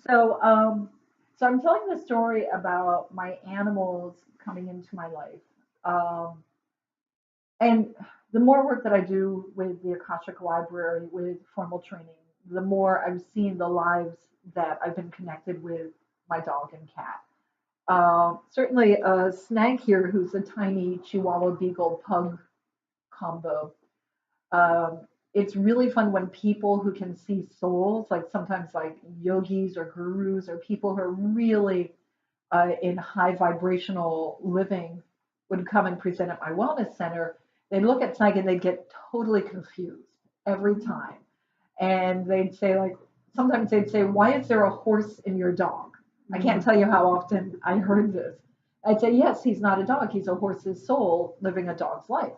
So, so I'm telling the story about my animals coming into my life. Um, and the more work that I do with the Akashic Library, with formal training, the more I've seen the lives that I've been connected with my dog and cat. Certainly, Snag here, who's a tiny Chihuahua Beagle Pug combo. Um, it's really fun when people who can see souls, like sometimes like yogis or gurus or people who are really in high vibrational living would come and present at my wellness center. They'd look at Snag and they'd get totally confused every time. And they'd say, like, sometimes they'd say, "Why is there a horse in your dog?" I can't tell you how often I heard this. I'd say, "Yes, he's not a dog. He's a horse's soul living a dog's life."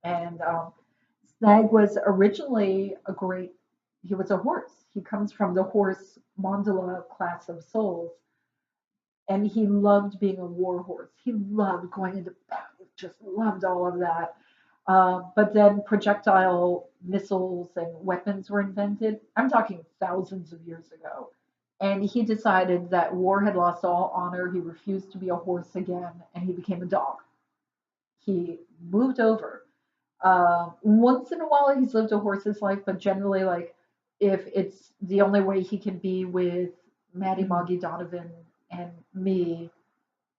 And Snag was originally he was a horse. He comes from the horse mandala class of souls, and he loved being a war horse. He loved going into battle, just loved all of that. But then projectile missiles and weapons were invented. I'm talking thousands of years ago. And he decided that war had lost all honor. He refused to be a horse again, and he became a dog. He moved over. Once in a while, he's lived a horse's life, but generally, like, if it's the only way he can be with Maddie, Moggy, Donovan, and me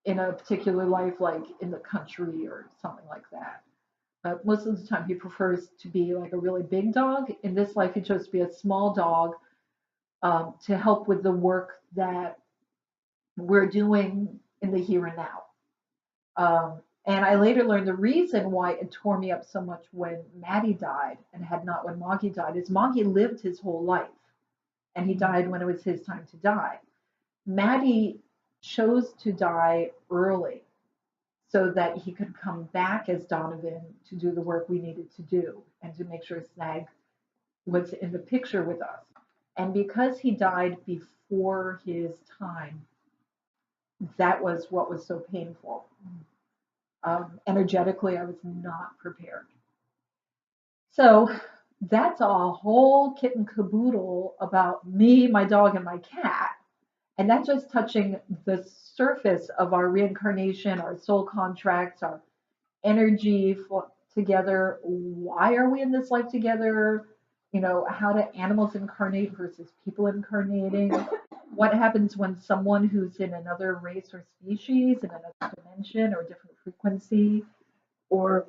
in a particular life, like in the country or something like that. Most of the time, he prefers to be like a really big dog. In this life, he chose to be a small dog to help with the work that we're doing in the here and now. And I later learned the reason why it tore me up so much when Maddie died and had not when Moggy died is Moggy lived his whole life and he died when it was his time to die. Maddie chose to die early so that he could come back as Donovan to do the work we needed to do and to make sure Snag was in the picture with us. And because he died before his time, that was what was so painful. Energetically, I was not prepared. So that's a whole kit and caboodle about me, my dog, and my cat. And that's just touching the surface of our reincarnation, our soul contracts, our energy together. Why are we in this life together? You know, how do animals incarnate versus people incarnating? What happens when someone who's in another race or species, in another dimension or different frequency, or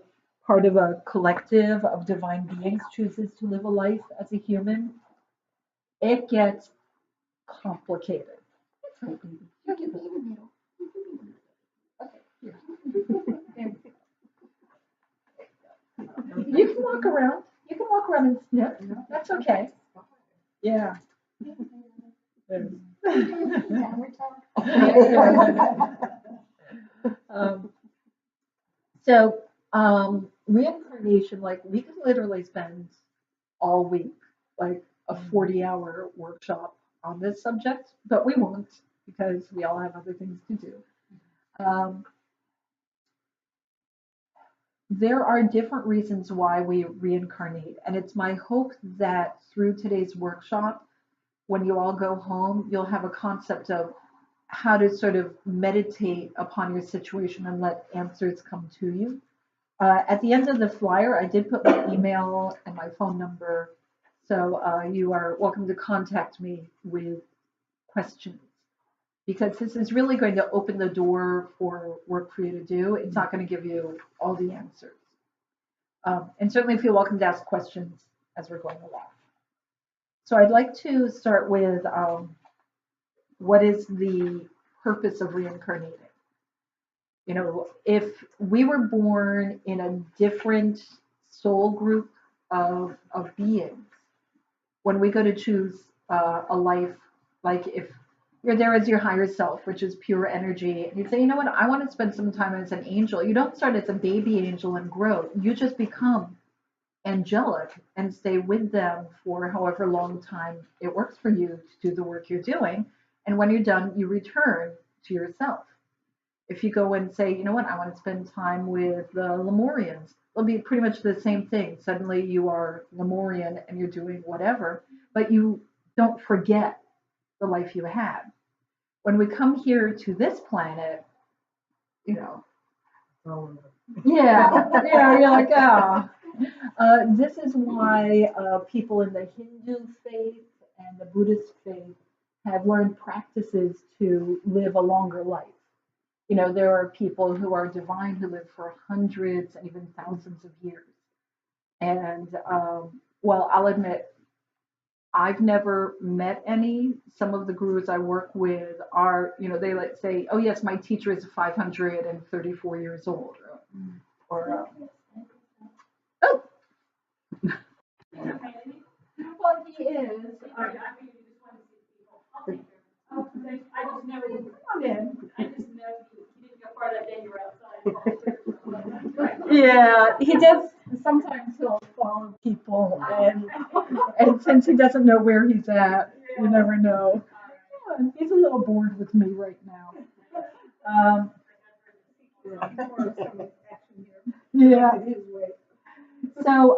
part of a collective of divine beings chooses to live a life as a human? It gets complicated. That's right, baby. You can be in the middle. You can be in the middle. Okay, here. You can walk around. You can walk around and sniff. That's okay. Yeah. um, Reincarnation, like we could literally spend all week, like a 40-hour workshop on this subject, but we won't because we all have other things to do. Um, there are different reasons why we reincarnate, and it's my hope that through today's workshop, when you all go home, you'll have a concept of how to sort of meditate upon your situation and let answers come to you. At the end of the flyer, I did put my email and my phone number, so you are welcome to contact me with questions because this is really going to open the door for work for you to do. It's not going to give you all the answers. And certainly feel welcome to ask questions as we're going along. So I'd like to start with what is the purpose of reincarnating? You know, if we were born in a different soul group of beings, when we go to choose a life, like if you're there as your higher self, which is pure energy, and you say, you know what, I want to spend some time as an angel. You don't start as a baby angel and grow. You just become angelic and stay with them for however long time it works for you to do the work you're doing. And when you're done, you return to yourself. If you go and say, you know what, I want to spend time with the Lemurians, it'll be pretty much the same thing. Suddenly you are Lemurian and you're doing whatever, but you don't forget the life you had. When we come here to this planet, you know, yeah, you're like, this is why people in the Hindu faith and the Buddhist faith have learned practices to live a longer life. There are people who are divine who live for hundreds and even thousands of years. And well, I'll admit, I've never met any. Some of the gurus I work with are, they like say, oh, yes, my teacher is 534 years old. Or oh, well, he is. I just know, come on in. I just know he didn't go far that day you were outside. Yeah, he does. Sometimes he'll follow people, and since he doesn't know where he's at, you never know. Yeah, he's a little bored with me right now. Yeah. So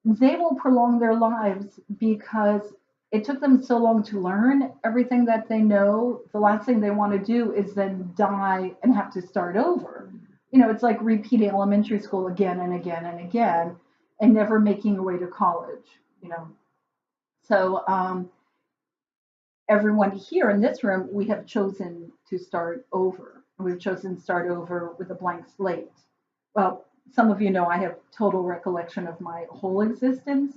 they will prolong their lives because it took them so long to learn everything that they know. The last thing they want to do is then die and have to start over. It's like repeating elementary school again and again and again and never making your way to college. So everyone here in this room, we have chosen to start over. We've chosen to start over with a blank slate. Well, some of you know I have total recollection of my whole existence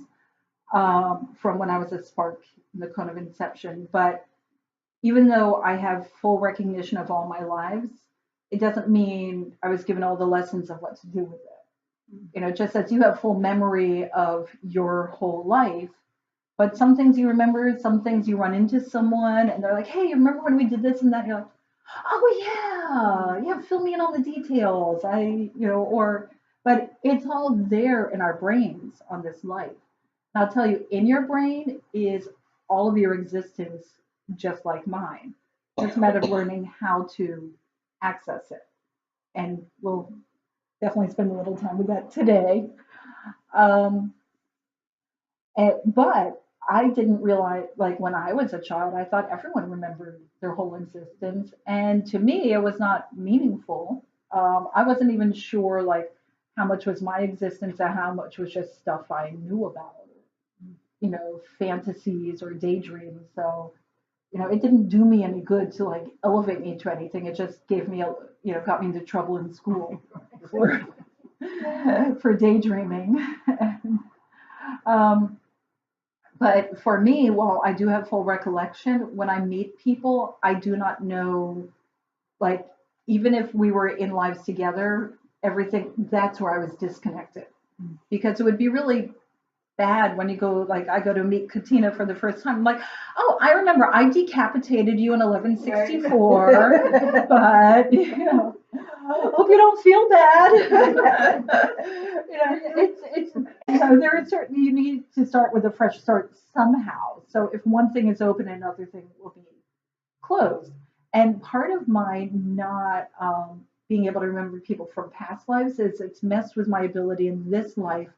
from when I was a spark in the cone of inception. But even though I have full recognition of all my lives, it doesn't mean I was given all the lessons of what to do with it. Just as you have full memory of your whole life, but some things you remember, some things you run into someone and they're like, hey, you remember when we did this and that? And you're like, oh yeah, fill me in on the details. But it's all there in our brains on this life. And I'll tell you, in your brain is all of your existence, just like mine. It's a matter of learning how to access it. And we'll definitely spend a little time with that today. But I didn't realize, like when I was a child, I thought everyone remembered their whole existence. And to me, it was not meaningful. I wasn't even sure like how much was my existence and how much was just stuff I knew about, fantasies or daydreams. So, it didn't do me any good to like elevate me to anything. It just gave me got me into trouble in school for daydreaming. But for me, while I do have full recollection, when I meet people, I do not know, like, even if we were in lives together, everything, that's where I was disconnected. Because it would be really bad when you go, like, I go to meet Katina for the first time. I'm like, oh, I remember I decapitated you in 1164, but, hope you don't feel bad. There is certain, you need to start with a fresh start somehow. So if one thing is open, another thing will be closed. And part of my not being able to remember people from past lives is it's messed with my ability in this life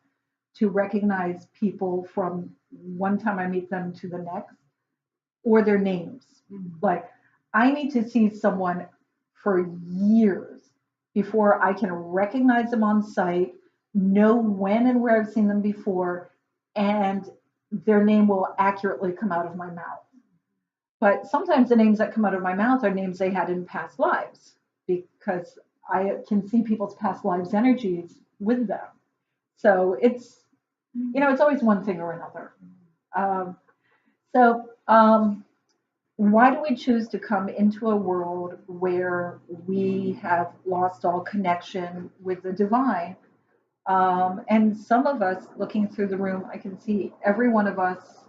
to recognize people from one time I meet them to the next, or their names. Like, I need to see someone for years before I can recognize them on sight, know when and where I've seen them before, and their name will accurately come out of my mouth. But sometimes the names that come out of my mouth are names they had in past lives, because I can see people's past lives' energies with them. So it's, it's always one thing or another. Why do we choose to come into a world where we have lost all connection with the divine? And some of us, looking through the room, I can see every one of us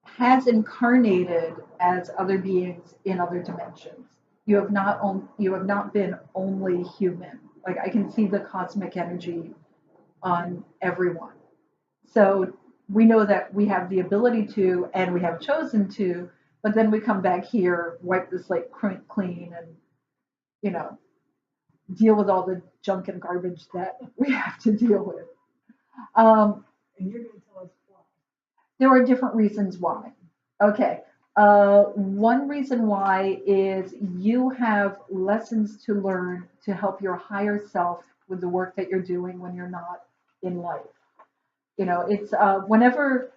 has incarnated as other beings in other dimensions. You have not been only human. Like, I can see the cosmic energy on everyone. So we know that we have the ability to, and we have chosen to, but then we come back here, wipe the slate clean, and deal with all the junk and garbage that we have to deal with. And you're going to tell us why. There are different reasons why. Okay. One reason why is you have lessons to learn to help your higher self with the work that you're doing when you're not in life. You know, it's whenever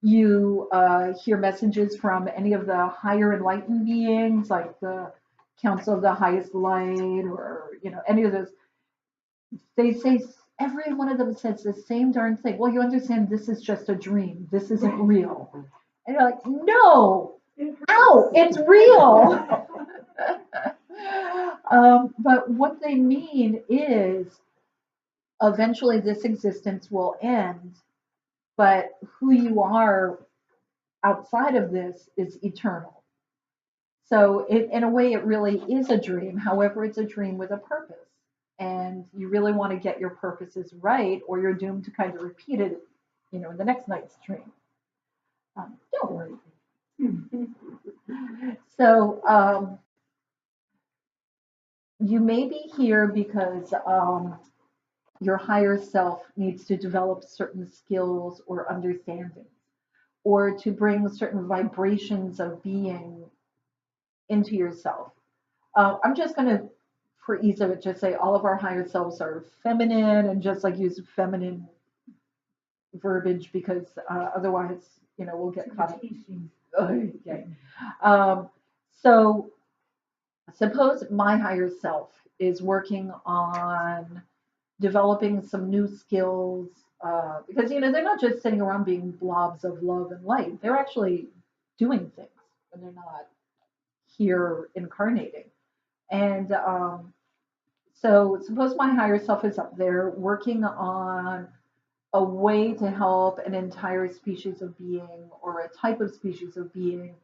you hear messages from any of the higher enlightened beings, like the Council of the Highest Light, or you know, any of those, they say every one of them says the same darn thing. Well, you understand this is just a dream. This isn't real. And you're like, no, no, it's real. But what they mean is eventually this existence will end, but who you are outside of this is eternal. So, in a way, it really is a dream. However, it's a dream with a purpose. And you really want to get your purposes right, or you're doomed to kind of repeat it, you know, in the next night's dream. Don't worry. So, you may be here because your higher self needs to develop certain skills or understandings, or to bring certain vibrations of being into yourself. I'm just going to, for ease of it, just say all of our higher selves are feminine, and just like use feminine verbiage because otherwise, you know, we'll get caught up. Okay. So suppose my higher self is working on developing some new skills, because you know they're not just sitting around being blobs of love and light. They're actually doing things when they're not here incarnating. And so suppose my higher self is up there working on a way to help an entire species of being or a type of species of being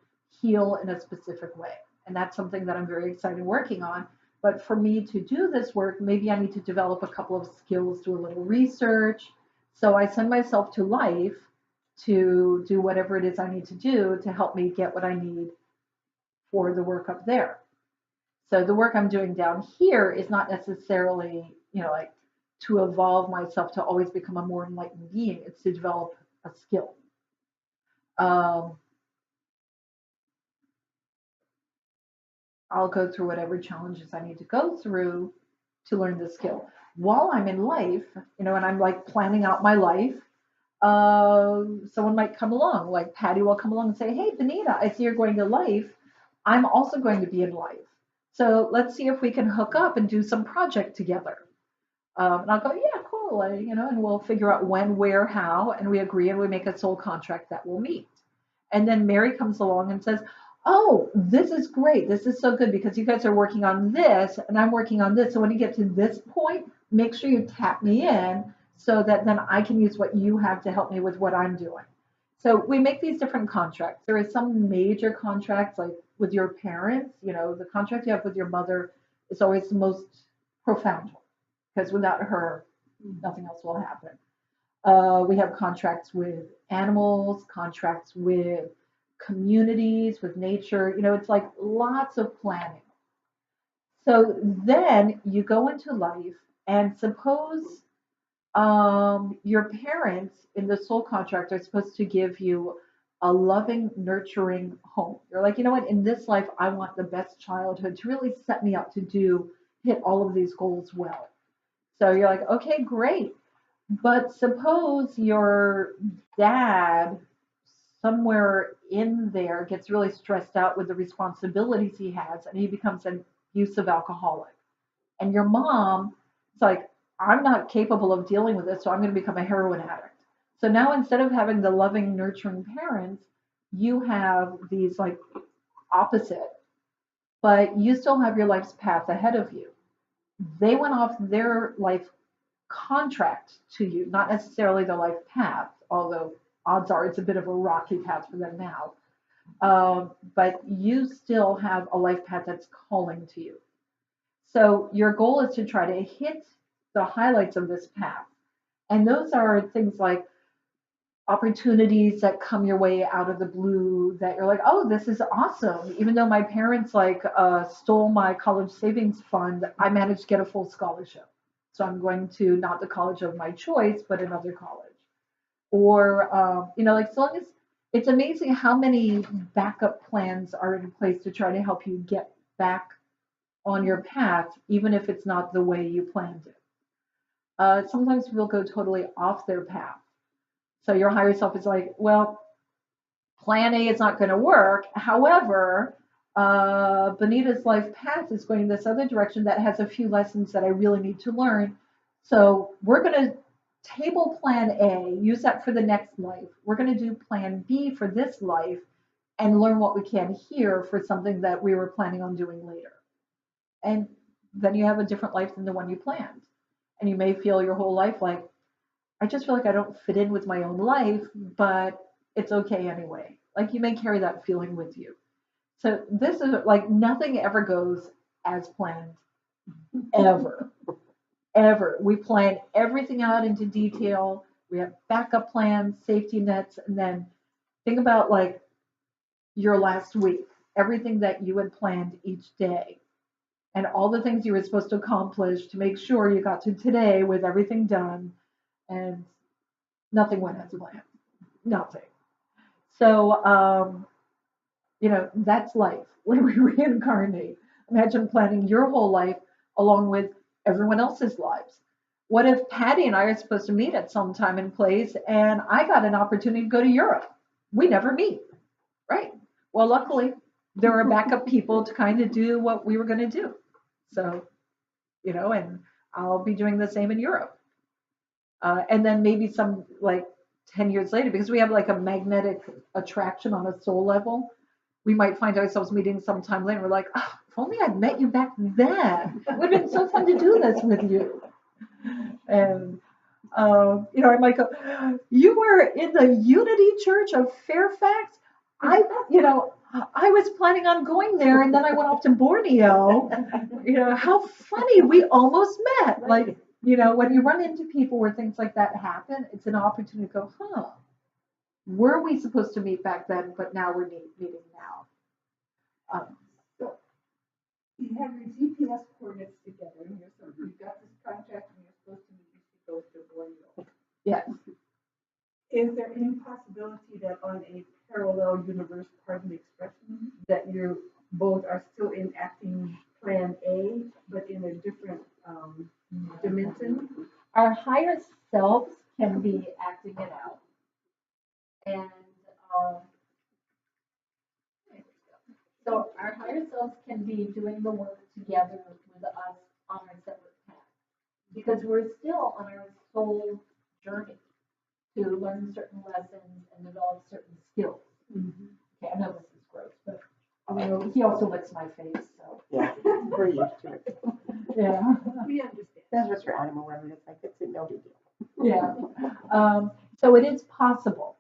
heal in a specific way. And that's something that I'm very excited working on. But for me to do this work, maybe I need to develop a couple of skills, do a little research. So I send myself to life to do whatever it is I need to do to help me get what I need for the work up there. So the work I'm doing down here is not necessarily, you know, like to evolve myself to always become a more enlightened being. It's to develop a skill. Um, I'll go through whatever challenges I need to go through to learn the skill. While I'm in life, you know, and I'm like planning out my life, someone might come along, like Patty will come along and say, "Hey, Benita, I see you're going to life. I'm also going to be in life. So let's see if we can hook up and do some project together." And I'll go, "Yeah, cool," you know, and we'll figure out when, where, how, and we agree and we make a soul contract that we'll meet. And then Mary comes along and says, "Oh, this is great. This is so good because you guys are working on this and I'm working on this. So when you get to this point, make sure you tap me in so that then I can use what you have to help me with what I'm doing." So we make these different contracts. There are some major contracts, like with your parents, you know, the contract you have with your mother is always the most profound one because without her, nothing else will happen. We have contracts with animals, contracts with communities, with nature. You know, it's like lots of planning. So then you go into life, and suppose your parents in the soul contract are supposed to give you a loving, nurturing home. You're like, you know what? In this life, I want the best childhood to really set me up to hit all of these goals well. So you're like, okay, great. But suppose your dad somewhere in there gets really stressed out with the responsibilities he has and he becomes an abusive alcoholic. And your mom is like, "I'm not capable of dealing with this, so I'm going to become a heroin addict." So now instead of having the loving, nurturing parents, you have these like opposite, but you still have your life's path ahead of you. They went off their life contract to you, not necessarily the life path, although odds are it's a bit of a rocky path for them now. But you still have a life path that's calling to you. So your goal is to try to hit the highlights of this path. And those are things like opportunities that come your way out of the blue that you're like, "Oh, this is awesome." Even though my parents like stole my college savings fund, I managed to get a full scholarship. So I'm going to not the college of my choice, but another college. Or, you know, like so long as it's amazing how many backup plans are in place to try to help you get back on your path, even if it's not the way you planned it. Sometimes people go totally off their path. So your higher self is like, well, plan A is not going to work. However, Benita's life path is going this other direction that has a few lessons that I really need to learn. So we're going to table plan A, use that for the next life. We're going to do plan B for this life and learn what we can here for something that we were planning on doing later. And then you have a different life than the one you planned. And you may feel your whole life like, I just feel like I don't fit in with my own life, but it's okay anyway. Like you may carry that feeling with you. So this is like nothing ever goes as planned, ever, ever. We plan everything out into detail. We have backup plans, safety nets, and then think about like your last week, everything that you had planned each day, and all the things you were supposed to accomplish to make sure you got to today with everything done, and nothing went as planned. Nothing. So, that's life when we reincarnate. Imagine planning your whole life along with everyone else's lives. What if Patty and I are supposed to meet at some time and place, and I got an opportunity to go to Europe? We never meet, right? Well, luckily, there are backup people to kind of do what we were going to do. So, and I'll be doing the same in Europe. And then maybe some like 10 years later, because we have like a magnetic attraction on a soul level, we might find ourselves meeting sometime later. We're like, oh, if only I'd met you back then. It would have been so fun to do this with you. And, I might go, you were in the Unity Church of Fairfax? I was planning on going there, and then I went off to Borneo. How funny, we almost met. Like, when you run into people where things like that happen, it's an opportunity to go, were we supposed to meet back then, but now we're meeting now. So you have your GPS coordinates together, and you've got this contract, and you're supposed to meet these people to Borneo. Yes. Is there any possibility that on a parallel universe, pardon the expression, that you both are still enacting Plan A, but in a different dimension? Our higher selves can be acting it out. And so our higher selves can be doing the work together with us on our separate paths. Because we're still on our soul journey to learn certain lessons and develop certain skills. Mm-hmm. Okay, I know this is gross, but he also licks my face, so. Yeah, we're used to it. Yeah. We understand. That's just your animal remedy. It's like, it's no big deal. Yeah. So it is possible.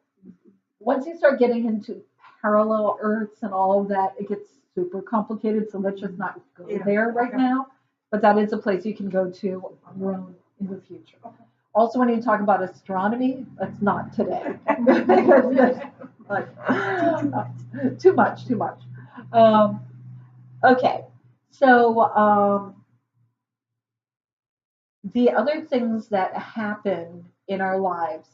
Once you start getting into parallel Earths and all of that, it gets super complicated. So let's just not go there right now. But that is a place you can go to on your own in the future. Also, when you talk about astronomy, that's not today. Too much. Okay. So the other things that happen in our lives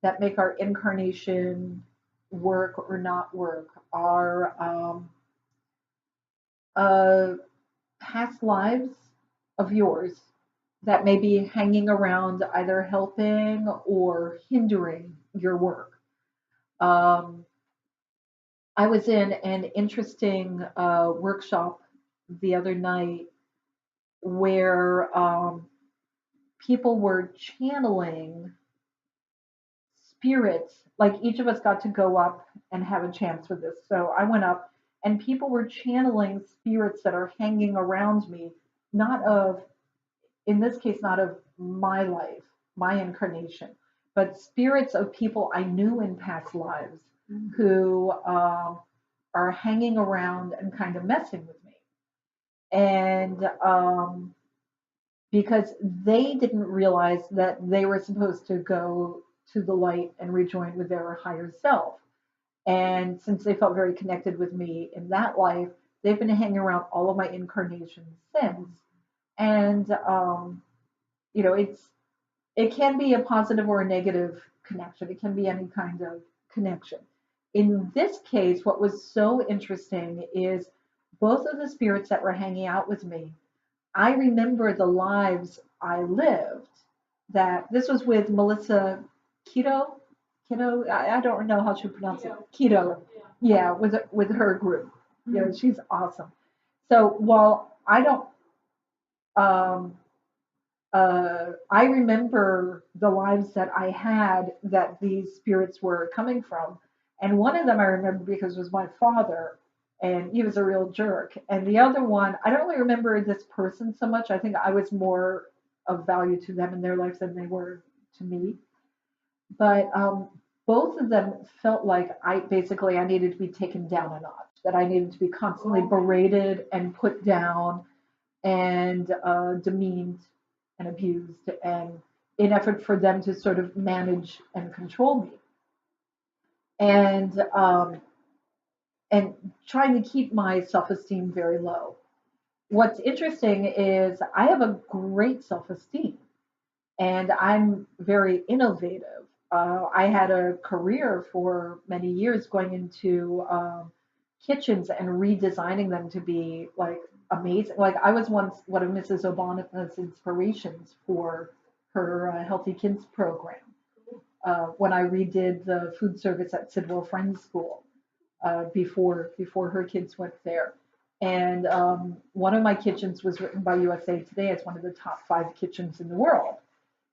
that make our incarnation work or not work are past lives of yours that may be hanging around, either helping or hindering your work. I was in an interesting workshop the other night where people were channeling spirits. Like each of us got to go up and have a chance with this. So I went up and people were channeling spirits that are hanging around me, in this case, not of my life, my incarnation, but spirits of people I knew in past lives who are hanging around and kind of messing with me. And because they didn't realize that they were supposed to go to the light and rejoin with their higher self. And since they felt very connected with me in that life, they've been hanging around all of my incarnations since. And, it can be a positive or a negative connection. It can be any kind of connection. In this case, what was so interesting is both of the spirits that were hanging out with me, I remember the lives I lived. That this was with Melissa Keto. Keto, I don't know how to pronounce it. Keto. Yeah, with her group. You know, she's awesome. So while I don't, um, I remember the lives that I had that these spirits were coming from. And one of them I remember because it was my father, and he was a real jerk. And the other one, I don't really remember this person so much. I think I was more of value to them in their lives than they were to me. But both of them felt like I needed to be taken down a notch, that I needed to be constantly berated and put down and demeaned and abused, and in effort for them to sort of manage and control me, and and trying to keep my self-esteem very low. What's interesting is I have a great self-esteem, and I'm very innovative. I had a career for many years going into kitchens and redesigning them to be like amazing. Like I was once one of Mrs. Obama's inspirations for her Healthy Kids program when I redid the food service at Sidwell Friends School before her kids went there. And one of my kitchens was written by USA Today as one of the top 5 kitchens in the world.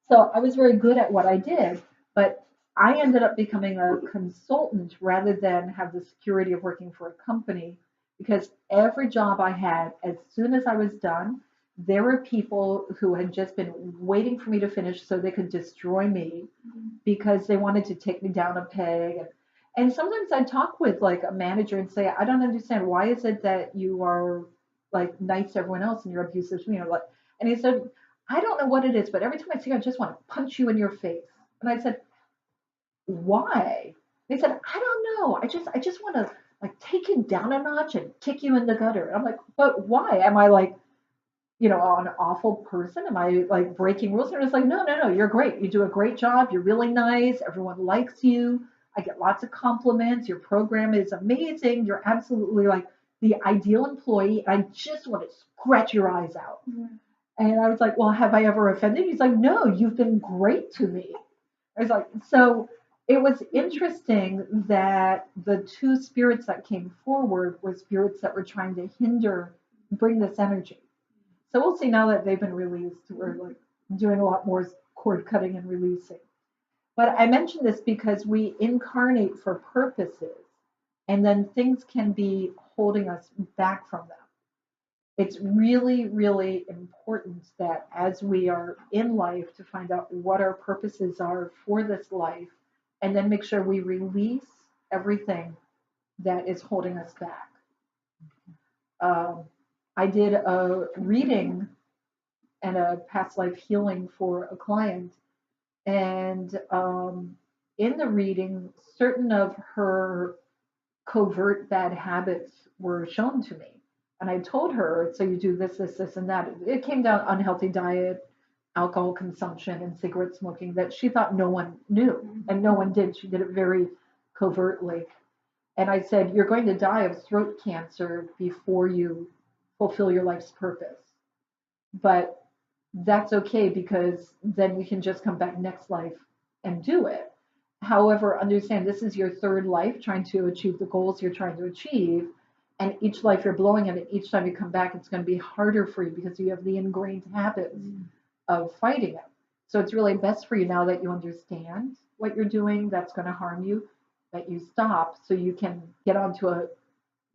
So I was very good at what I did, but I ended up becoming a consultant rather than have the security of working for a company because every job I had, as soon as I was done, there were people who had just been waiting for me to finish so they could destroy me because they wanted to take me down a peg. And sometimes I'd talk with like a manager and say, I don't understand. Why is it that you are like nice to everyone else and you're abusive to me? Or like, and he said, I don't know what it is, but every time I see you, I just want to punch you in your face. And I said, why? They said, I don't know. I just want to like take you down a notch and kick you in the gutter. And I'm like, but why? Am I like, an awful person? Am I like breaking rules? And it's like, no, no, no, you're great. You do a great job. You're really nice. Everyone likes you. I get lots of compliments. Your program is amazing. You're absolutely like the ideal employee. I just want to scratch your eyes out. And I was like, well, have I ever offended you? He's like, no, you've been great to me. I was like, so it was interesting that the two spirits that came forward were spirits that were trying to bring this energy. So we'll see now that they've been released. We're like doing a lot more cord cutting and releasing. But I mention this because we incarnate for purposes, and then things can be holding us back from them. It's really, really important that as we are in life to find out what our purposes are for this life, and then make sure we release everything that is holding us back. Um, I did a reading and a past life healing for a client. And in the reading, certain of her covert bad habits were shown to me. And I told her, so you do this, this, this, and that. It came down unhealthy diet, alcohol consumption, and cigarette smoking that she thought no one knew. And no one did. She did it very covertly. And I said, you're going to die of throat cancer before you fulfill your life's purpose. But that's okay because then you can just come back next life and do it. However, understand this is your third life trying to achieve the goals you're trying to achieve. And each life you're blowing at it, each time you come back, it's going to be harder for you because you have the ingrained habits of fighting it. So it's really best for you now that you understand what you're doing that's going to harm you, that you stop so you can get onto a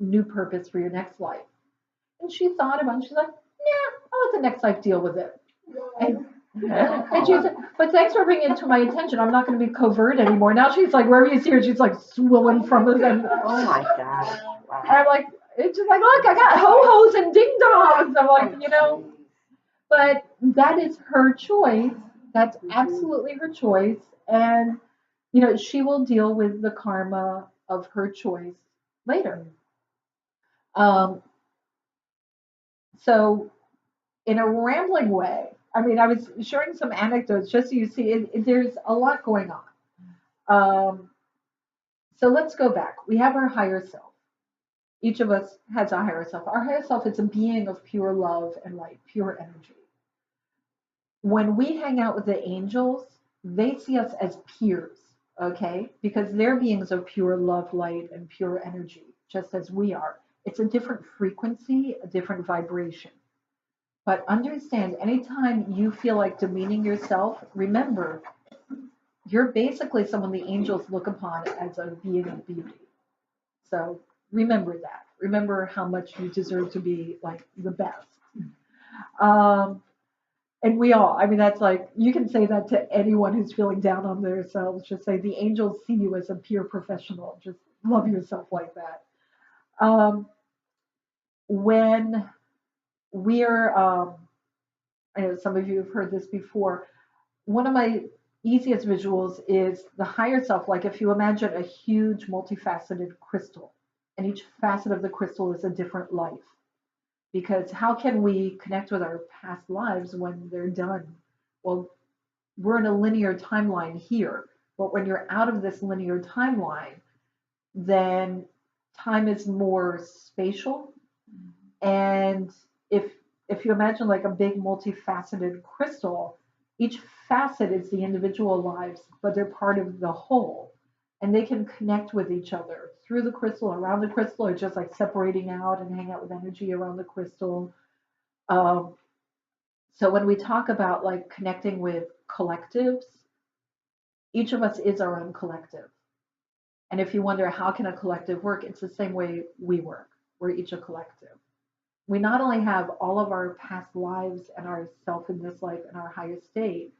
new purpose for your next life. And she thought about it. She's like, nah, I'll let the next life deal with it. And she said, but thanks for bringing it to my attention. I'm not going to be covert anymore. Now she's like, wherever you see her, she's like swilling from it. And Oh my gosh. Wow. I'm like, it's just like, look, I got ho-hos and ding-dongs. I'm like, but that is her choice. That's absolutely her choice. And, she will deal with the karma of her choice later. So in a rambling way, I mean, I was sharing some anecdotes just so you see there's a lot going on. So let's go back. We have our higher self. Each of us has a higher self. Our higher self is a being of pure love and light, pure energy. When we hang out with the angels, they see us as peers, okay? Because they're beings of pure love, light, and pure energy, just as we are. It's a different frequency, a different vibration. But understand, anytime you feel like demeaning yourself, remember, you're basically someone the angels look upon as a being of beauty. So remember that. Remember how much you deserve to be like the best. Um, and we all, I mean, that's like, you can say that to anyone who's feeling down on themselves. Just say, the angels see you as a peer professional. Just love yourself like that. Um, when we're, I know some of you have heard this before. One of my easiest visuals is the higher self. Like if you imagine a huge multifaceted crystal, and each facet of the crystal is a different life. Because how can we connect with our past lives when they're done? Well, we're in a linear timeline here, but when you're out of this linear timeline, then time is more spatial. And if if you imagine like a big multifaceted crystal, each facet is the individual lives, but they're part of the whole. And they can connect with each other through the crystal, around the crystal, or just like separating out and hang out with energy around the crystal. Um, so when we talk about like connecting with collectives, each of us is our own collective. And if you wonder how can a collective work, it's the same way we work. We're each a collective. We not only have all of our past lives and our self in this life and our higher state,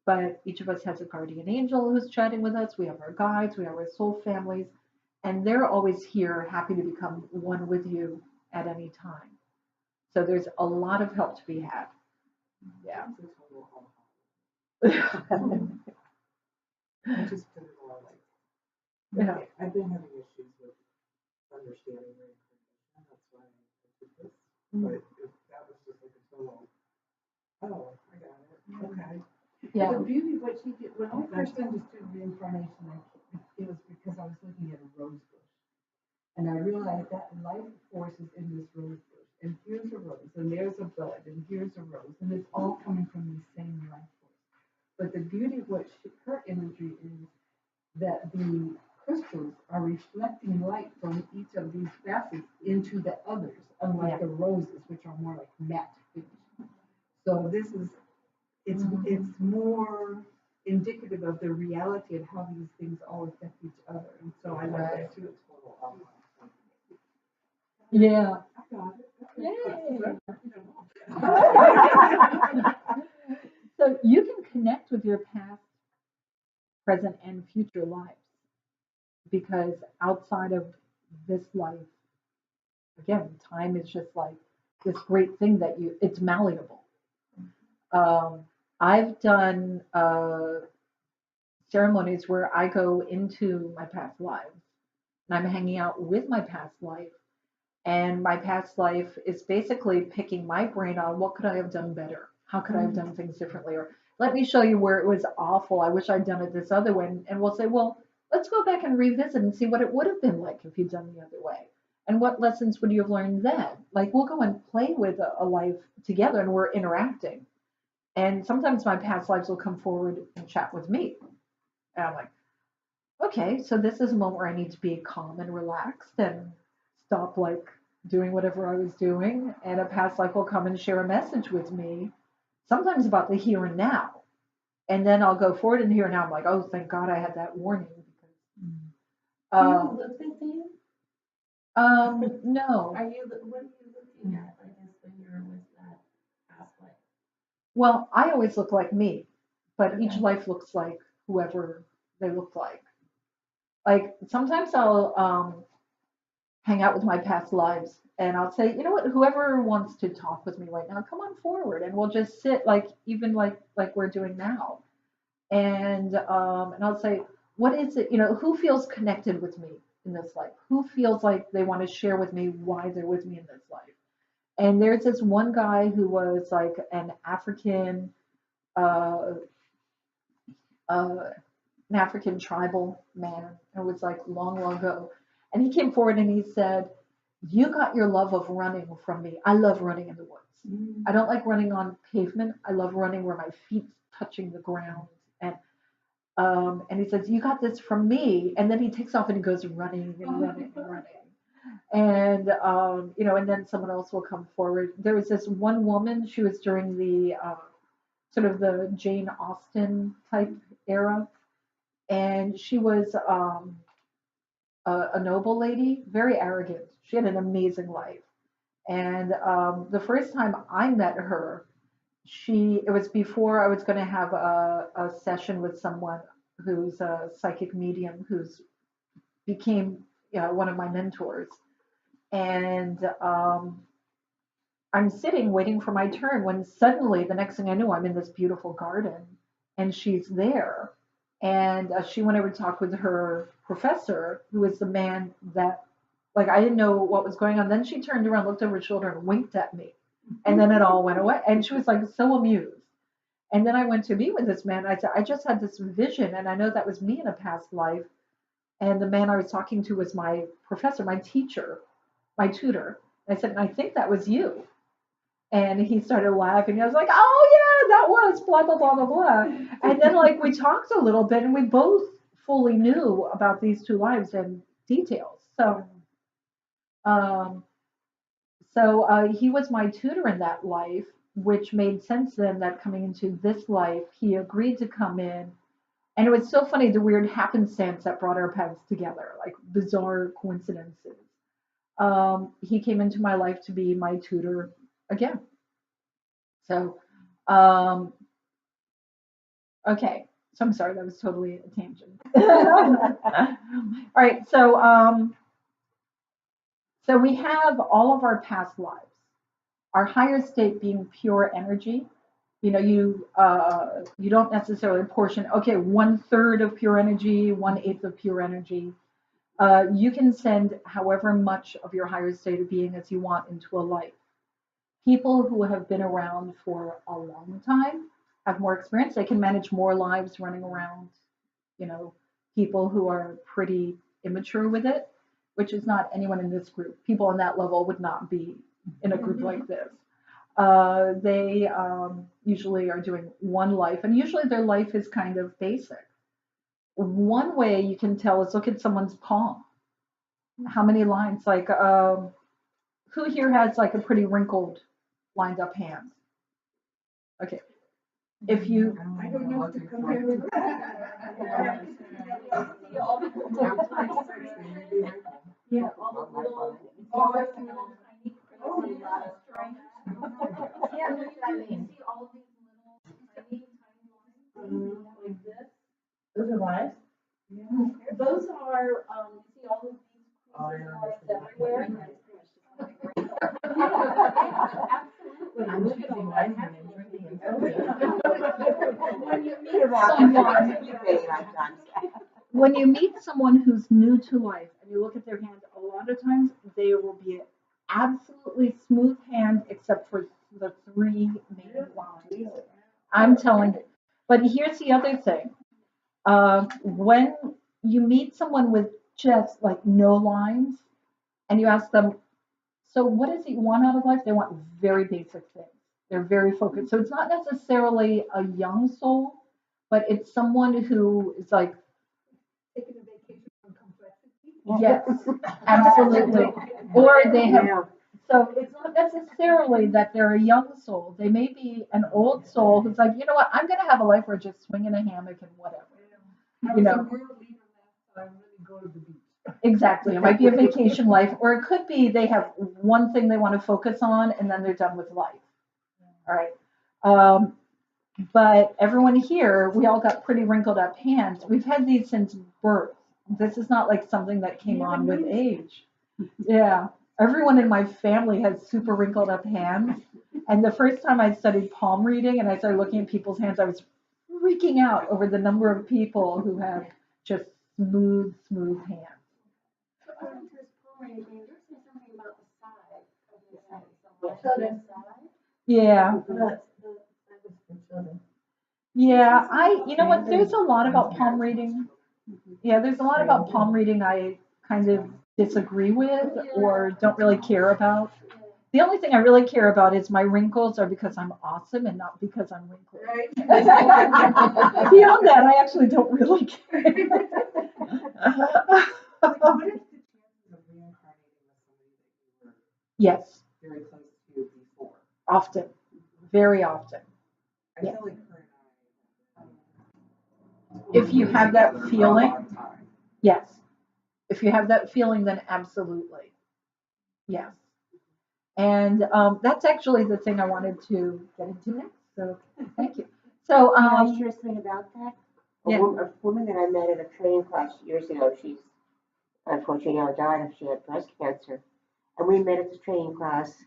but each of us has a guardian angel who's chatting with us. We have our guides, we have our soul families, and they're always here, happy to become one with you at any time. So there's a lot of help to be had. Yeah. I just didn't know, like, Yeah. I've been having issues with understanding reincarnation. That's why I did this. But that was just like a total, oh, I got it. Okay. Yeah. The beauty of what she did, when I first understood reincarnation, it was because I was looking at a rose bush. And I realized that life force is in this rose bush. And here's a rose, and there's a bud, and here's a rose. And it's all coming from the same life force. But the beauty of what her imagery is that the crystals are reflecting light from each of these facets into the others, unlike the roses, which are more like matte finish. So this is, it's more indicative of the reality of how these things all affect each other. And so I like that too. It's total Yeah. I got it. Yay. So you can connect with your past, present, and future lives because outside of this life, again, time is just like this great thing that it's malleable. I've done ceremonies where I go into my past lives and I'm hanging out with my past life. And my past life is basically picking my brain on what could I have done better? How could I have done things differently? Or let me show you where it was awful. I wish I'd done it this other way. And we'll say, well, let's go back and revisit and see what it would have been like if you'd done the other way. And what lessons would you have learned then? Like we'll go and play with a life together and we're interacting. And sometimes my past lives will come forward and chat with me. And I'm like, okay, so this is a moment where I need to be calm and relaxed and stop like doing whatever I was doing. And a past life will come and share a message with me, sometimes about the here and now. And then I'll go forward in the here and now. I'm like, oh, thank God I had that warning. Because, You looked at them? no. Are you, what are you looking at? I guess when you're with that past life. Well, I always look like me, but each Okay. life looks like whoever they look like. Like sometimes I'll hang out with my past lives and I'll say, you know what, whoever wants to talk with me right now, come on forward and we'll just sit like even like we're doing now. And I'll say, what is it, who feels connected with me in this life? Who feels like they want to share with me why they're with me in this life? And there's this one guy who was like an African uh, uh, an African tribal man. It was like long, long ago. And he came forward and he said, "You got your love of running from me. I love running in the woods. I don't like running on pavement. I love running where my feet's touching the ground." And he says, "You got this from me." And then he takes off and he goes running and running and running. And and then someone else will come forward. There was this one woman. She was during the sort of the Jane Austen type era, and she was a noble lady, very arrogant. She had an amazing life. And the first time I met her, it was before I was going to have a session with someone who's a psychic medium who's became one of my mentors. And I'm sitting waiting for my turn when suddenly the next thing I knew, I'm in this beautiful garden and she's there. And she went over to talk with her professor, who is the man that, like, I didn't know what was going on. Then she turned around, looked over her shoulder, and winked at me. And then it all went away. And she was like so amused. And then I went to meet with this man. I said, "I just had this vision, and I know that was me in a past life." And the man I was talking to was my professor, my teacher, my tutor. I said, "And I think that was you." And he started laughing. I was like, "Oh yeah, that was blah blah blah blah blah." And then like we talked a little bit, and we both fully knew about these two lives and details. Um, he was my tutor in that life, which made sense then that coming into this life, he agreed to come in. And it was so funny, the weird happenstance that brought our paths together, like bizarre coincidences. He came into my life to be my tutor again. So, okay. So I'm sorry, that was totally a tangent. All right. So we have all of our past lives. Our higher state being pure energy. You don't necessarily portion. Okay, 1/3 of pure energy, 1/8 of pure energy. You can send however much of your higher state of being as you want into a life. People who have been around for a long time have more experience. They can manage more lives running around. People who are pretty immature with it, which is not anyone in this group. People on that level would not be in a group like this. They usually are doing one life, and usually their life is kind of basic. One way you can tell is look at someone's palm. How many lines? Like, who here has like a pretty wrinkled, lined up hand? Okay. If you, I don't know what to compare with that. Yeah, all the little, all the little tiny critters, a lot of strength. Yeah, no, you see all these little tiny lines like this. Those are lives? Those are, you see all of these creases everywhere. Absolutely. I'm Look at choosing all life that. and drinking and soda. When you meet someone, when you meet someone who's new to life and you look at their hand, a lot of times they will be an absolutely smooth hand except for the three main lines. I'm telling you. But here's the other thing. When you meet someone with just like no lines and you ask them, "So what is it you want out of life?" They want very basic things. They're very focused. So it's not necessarily a young soul, but it's someone who is like, Taking a vacation from complexity. yes, absolutely. Or they have, so it's not necessarily that they're a young soul. They may be an old soul who's like, "You know what, I'm going to have a life where I just swing in a hammock and whatever." I You was a know, world leader last time, let me go to the beach. exactly. It might be a vacation life, or it could be they have one thing they want to focus on and then they're done with life. All right. But everyone here, we all got pretty wrinkled up hands. We've had these since birth. This is not like something that came on with age. Yeah. Everyone in my family has super wrinkled up hands. And the first time I studied palm reading and I started looking at people's hands, I was freaking out over the number of people who have just smooth hands. So I went to this program, and you're saying something about the side of the side. Yeah. That was for children. Yeah, you know what, there's a lot about palm reading. Yeah, there's a lot about palm reading I kind of disagree with or don't really care about. The only thing I really care about is my wrinkles are because I'm awesome and not because I'm wrinkled. Right. Beyond that, I actually don't really care. Like, what if the chances of reincarnating with somebody that you were Yes, very close to before? often, very often. I Yeah. feel like her and I. If you have that Together for a feeling, long time. yes. If you have that feeling, then absolutely. Yes. And that's actually the thing I wanted to get into next. So thank you. So, Can I share something about that? Yeah. A woman that I met at a training class years ago, she's unfortunately now died. She had breast cancer. And we met at the training class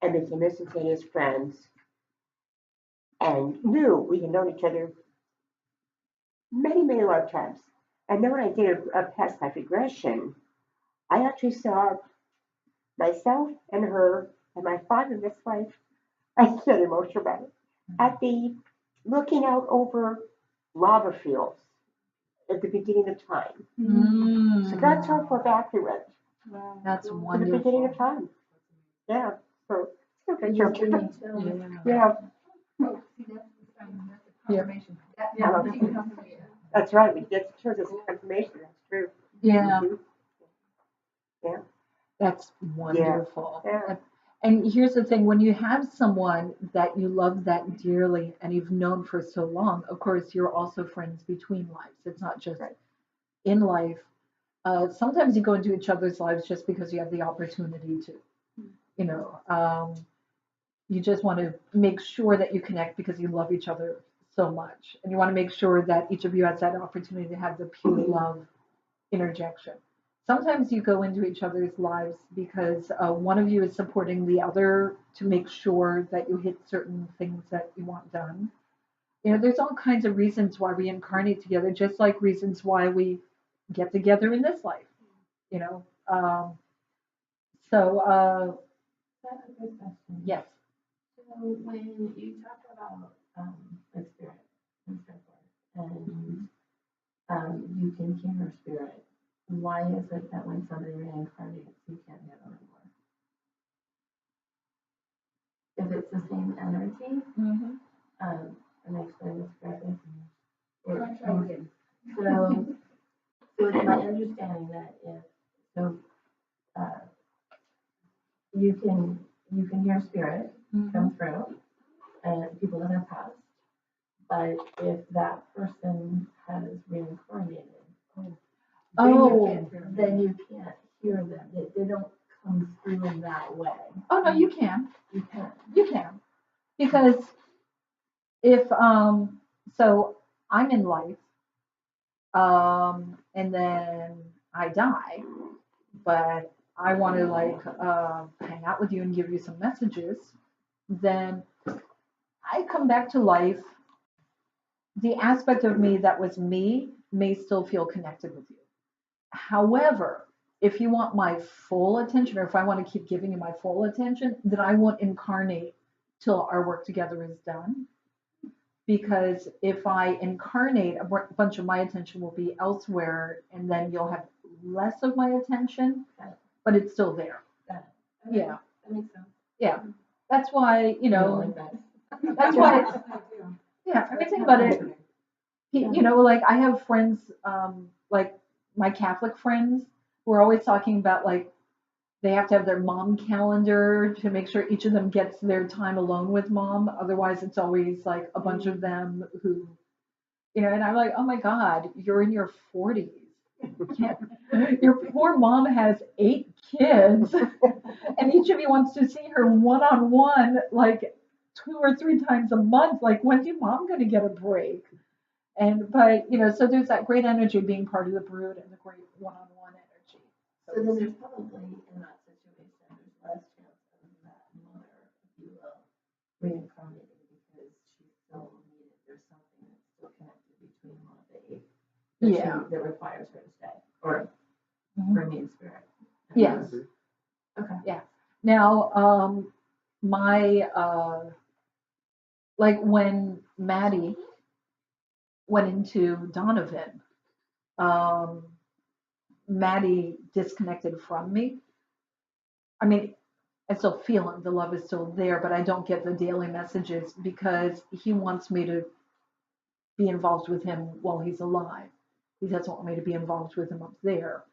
and became instantaneous friends and knew we had known each other many, many lifetimes. And then when I did a past life regression, I actually saw myself and her and my father in this life. I get emotional about it. At the looking out over lava fields at the beginning of time. So that's how far back we went. That's To the wonderful. beginning of time. Yeah. So it's a It picture. was dreaming too. Yeah. Yeah, Oh, see, that's the sign, that's a confirmation. That- Yeah. that's a confirmation. that's right. We get to this information. That's true. Yeah, Mhm. that's wonderful. Yeah. And here's the thing, when you have someone that you love that dearly and you've known for so long, of course, you're also friends between lives. It's not just Right. in life. Sometimes you go into each other's lives just because you have the opportunity to. You know, you just want to make sure that you connect because you love each other so much. And you want to make sure that each of you has that opportunity to have the pure love interjection. Sometimes you go into each other's lives because one of you is supporting the other to make sure that you hit certain things that you want done. You know, there's all kinds of reasons why we incarnate together, just like reasons why we get together in this life. You know, so That's a good question. yes. So when you talk about like spirit and so forth, and you can hear spirit, why is it that when somebody reincarnates, you can't hear them anymore? If it's the same energy, Mm-hmm. and I explain this correctly. Okay. So it's my understanding that if so, uh, you can hear spirit come through, and people that have passed. But if that person has reincarnated, Oh, then you can't hear them. They don't come through in that way. oh no, you can. You can. You can. Because if so I'm in life, and then I die, but I want to like hang out with you and give you some messages, then I come back to life. The aspect of me that was me may still feel connected with you. However, if you want my full attention, or if I want to keep giving you my full attention, then I won't incarnate till our work together is done. Because if I incarnate, a bunch of my attention will be elsewhere, and then you'll have less of my attention, but it's still there. Got it. Yeah, That makes sense. yeah. That's why, you I don't know, like that. that's why, yeah, I mean, think about it. You know, like I have friends, like my Catholic friends, who are always talking about like they have to have their mom calendar to make sure each of them gets their time alone with mom. Otherwise, it's always like a bunch of them who, you know, and I'm like, oh my God, you're in your 40s. Your poor mom has 8 kids, and each of you wants to see her one-on-one like 2 or 3 times a month. Like, when's your mom going to get a break? And but you know, so there's that great energy being part of the brood and the great one-on-one energy. So then there's probably in that situation, there's less chance of that mother, if you will, reincarnating because she's still needed. There's something that's still connected between one of the 8 that Yeah. that requires her to stay or remain spirit. Yes. Okay. Yeah. Now, my like when Maddie went into Donovan, um, Maddie disconnected from me. I mean, I still feel him. The love is still there, but I don't get the daily messages because he wants me to be involved with him while he's alive. He doesn't want me to be involved with him up there.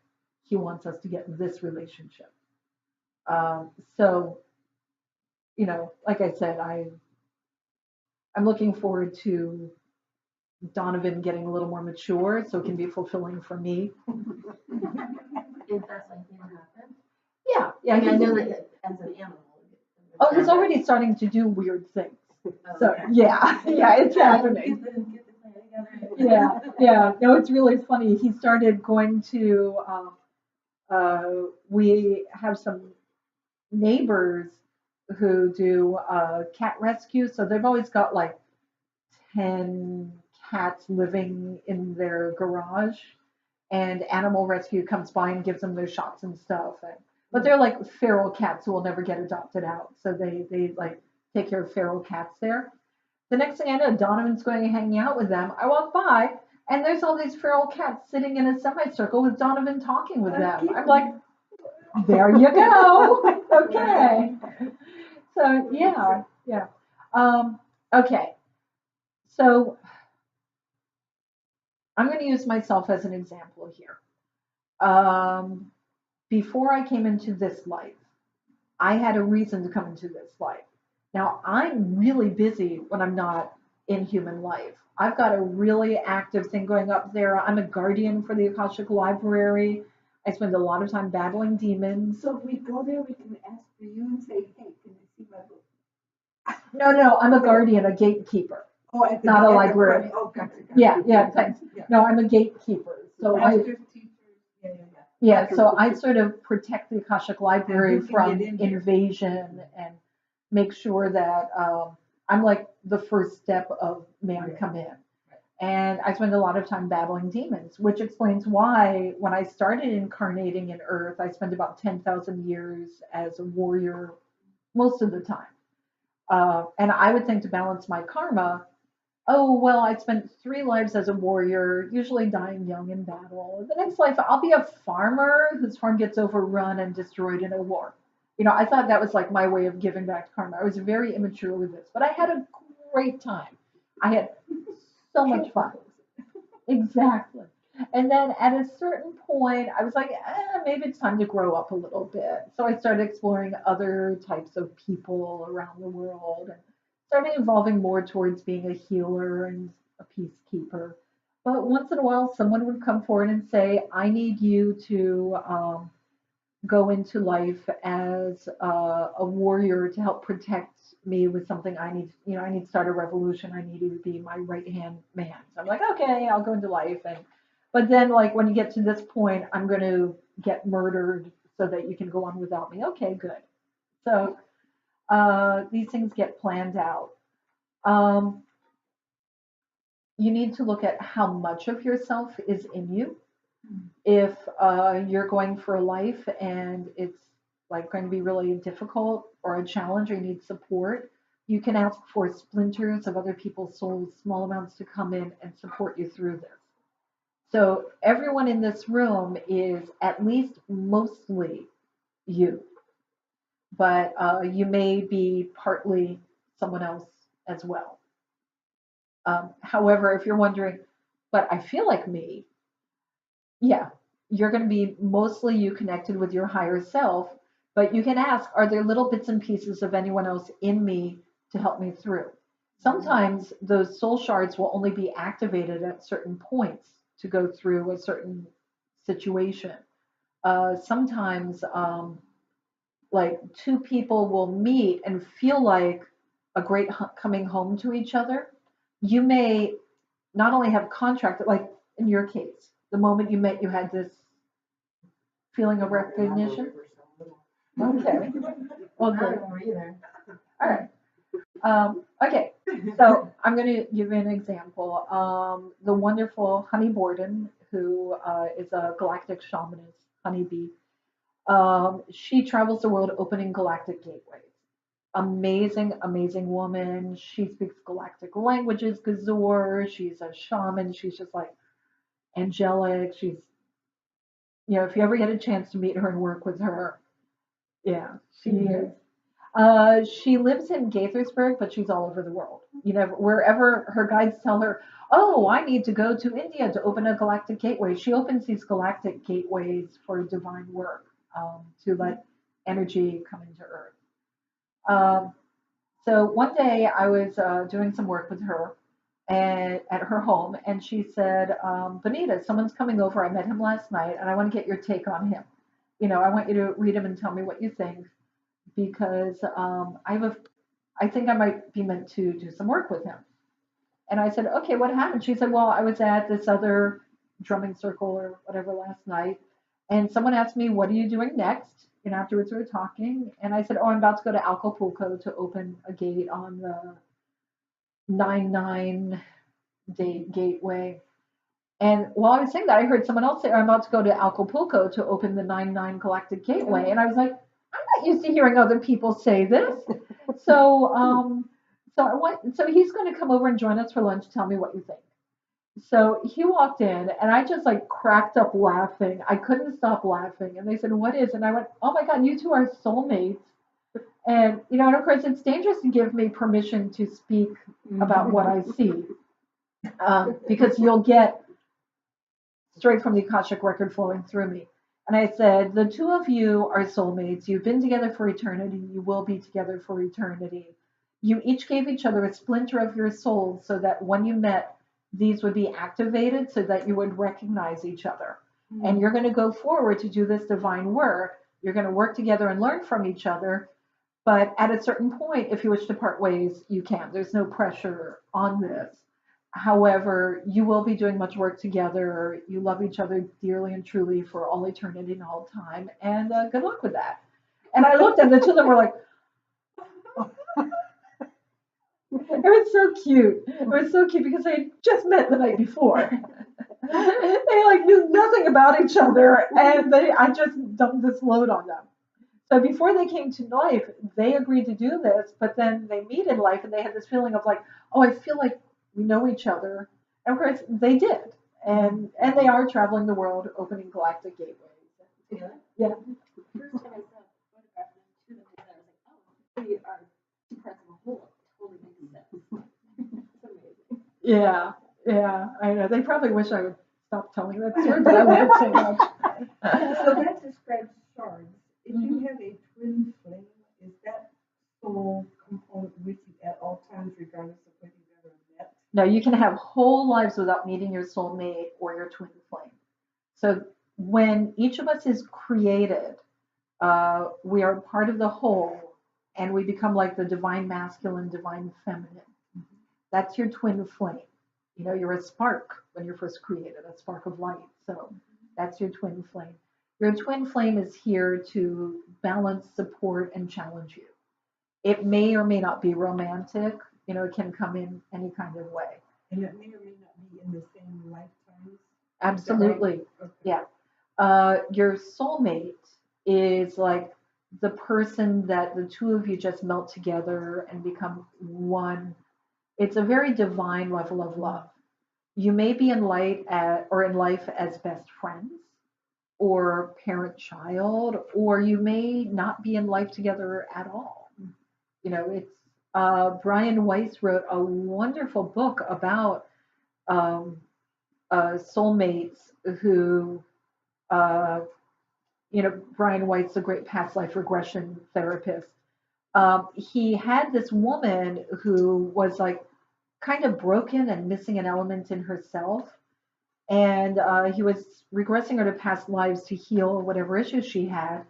He wants us to get in this relationship. So, like I said, I'm looking forward to Donovan getting a little more mature so it can be fulfilling for me. If that's likely to happen. Yeah, yeah. I mean, I know that as an animal. Oh, he's already starting to do weird things. Oh, So okay. yeah, it's happening. Get the plan together. Yeah. No, it's really funny. He started going to. We have some neighbors who do cat rescue, so they've always got like 10 cats living in their garage, and animal rescue comes by and gives them their shots and stuff. But they're like feral cats who will never get adopted out, so they like take care of feral cats there. The next thing I know, Donovan's going and hanging out with them. I walk by, and there's all these feral cats sitting in a semicircle with Donovan talking with them. I'm like, there you go. Okay. So yeah. Okay. So I'm going to use myself as an example here. Before I came into this life, I had a reason to come into this life. Now, I'm really busy when I'm not in human life. I've got a really active thing going up there. I'm a guardian for the Akashic Library. I spend a lot of time battling demons. So if we go there, we can ask for you and say, hey, can I see my book? No, I'm a guardian, a gatekeeper. Oh, at the, Not a at the librarian. front. Oh, gotcha. Yeah, thanks. Yeah. No, I'm a gatekeeper. So Masters, teachers, yeah, so I sort of protect the Akashic Library And who can from get in there? invasion and make sure that I'm like the first step of may I come in. And I spend a lot of time battling demons, which explains why when I started incarnating in Earth, I spent about 10,000 years as a warrior most of the time. And I would think to balance my karma, oh, well, I spent 3 lives as a warrior, usually dying young in battle. The next life, I'll be a farmer whose farm gets overrun and destroyed in a war. I thought that was like my way of giving back to karma. I was very immature with this, but I had a great time. I had so much fun. Exactly. And then at a certain point, I was like, maybe it's time to grow up a little bit. So I started exploring other types of people around the world and started evolving more towards being a healer and a peacekeeper. But once in a while, someone would come forward and say, I need you to go into life as a warrior to help protect me with something I need. I need to start a revolution. I need you to be my right hand man. So I'm like, okay, I'll go into life. But then, like, when you get to this point, I'm going to get murdered so that you can go on without me. Okay, good. So these things get planned out. You need to look at how much of yourself is in you. If you're going for a life and it's like going to be really difficult or a challenge or you need support, you can ask for splinters of other people's souls, small amounts, to come in and support you through this. So everyone in this room is at least mostly you, but you may be partly someone else as well. However, if you're wondering, but I feel like me, yeah, you're going to be mostly you connected with your higher self, but you can ask, are there little bits and pieces of anyone else in me to help me through? Sometimes those soul shards will only be activated at certain points to go through a certain situation. Sometimes, like 2 people will meet and feel like a great coming home to each other. You may not only have contract, like in your case, the moment you met, you had this feeling of recognition. Okay. Well, I good. don't remember either. All right. Okay, so I'm going to give you an example. The wonderful Honey Borden, who is a galactic shamanist, honeybee, she travels the world opening galactic gateways. amazing, amazing woman. She speaks galactic languages, Gazor. She's a shaman. She's just like angelic. She's, if you ever get a chance to meet her and work with her, yeah, she is. She lives in Gaithersburg, but she's all over the world. Wherever her guides tell her, oh, I need to go to India to open a galactic gateway. She opens these galactic gateways for divine work, to let energy come into Earth. So one day I was doing some work with her at her home, and she said, Bonita, someone's coming over. I met him last night, and I want to get your take on him. I want you to read him and tell me what you think, because I think I might be meant to do some work with him. And I said, okay, what happened? She said, well, I was at this other drumming circle or whatever last night, and someone asked me, what are you doing next? And afterwards we were talking, and I said, oh, I'm about to go to Acapulco to open a gate on the 9-9 day gateway. And while I was saying that, I heard someone else say, I'm about to go to Acapulco to open the 9-9 galactic gateway. And I was like, I'm not used to hearing other people say this. So so he's going to come over and join us for lunch. Tell me what you think. So he walked in, and I just like cracked up laughing. I couldn't stop laughing. And they said, what is? And I went, oh my God, you two are soulmates. And, and of course, it's dangerous to give me permission to speak about what I see, because you'll get straight from the Akashic record flowing through me. And I said, the two of you are soulmates. You've been together for eternity. You will be together for eternity. You each gave each other a splinter of your soul so that when you met, these would be activated so that you would recognize each other. And you're going to go forward to do this divine work. You're going to work together and learn from each other. But at a certain point, if you wish to part ways, you can. There's no pressure on this. However, you will be doing much work together. You love each other dearly and truly for all eternity and all time. And good luck with that. And I looked, and the two of them were like, it was so cute. It was so cute because they had just met the night before. They like knew nothing about each other, and I just dumped this load on them. So before they came to life, they agreed to do this, but then they meet in life, and they had this feeling of like, oh, I feel like we know each other. And of course, they did, and they are traveling the world, opening galactic gateways. Yeah. First time I saw a photograph of the two of them, I was like, oh, we are two parts of a whole. It totally makes sense. It's amazing. Yeah, I know. They probably wish I would stop telling that story, but I love it so much. So that describes shards. If you have a twin flame, is that soul component with you at all times, regardless of whether you've ever met? No, you can have whole lives without meeting your soulmate or your twin flame. So when each of us is created, we are part of the whole, and we become like the divine masculine, divine feminine. That's your twin flame. You're a spark when you're first created, a spark of light. So that's your twin flame. Your twin flame is here to balance, support, and challenge you. It may or may not be romantic. It can come in any kind of way. And it may or may not be in the same lifetimes? Absolutely. Okay. Yeah. Your soulmate is like the person that the two of you just melt together and become one. It's a very divine level of love. You may be in life as best friends, or parent-child, or you may not be in life together at all. It's Brian Weiss wrote a wonderful book about soulmates who, Brian Weiss, the great past life regression therapist. He had this woman who was like kind of broken and missing an element in herself. And he was regressing her to past lives to heal whatever issues she had.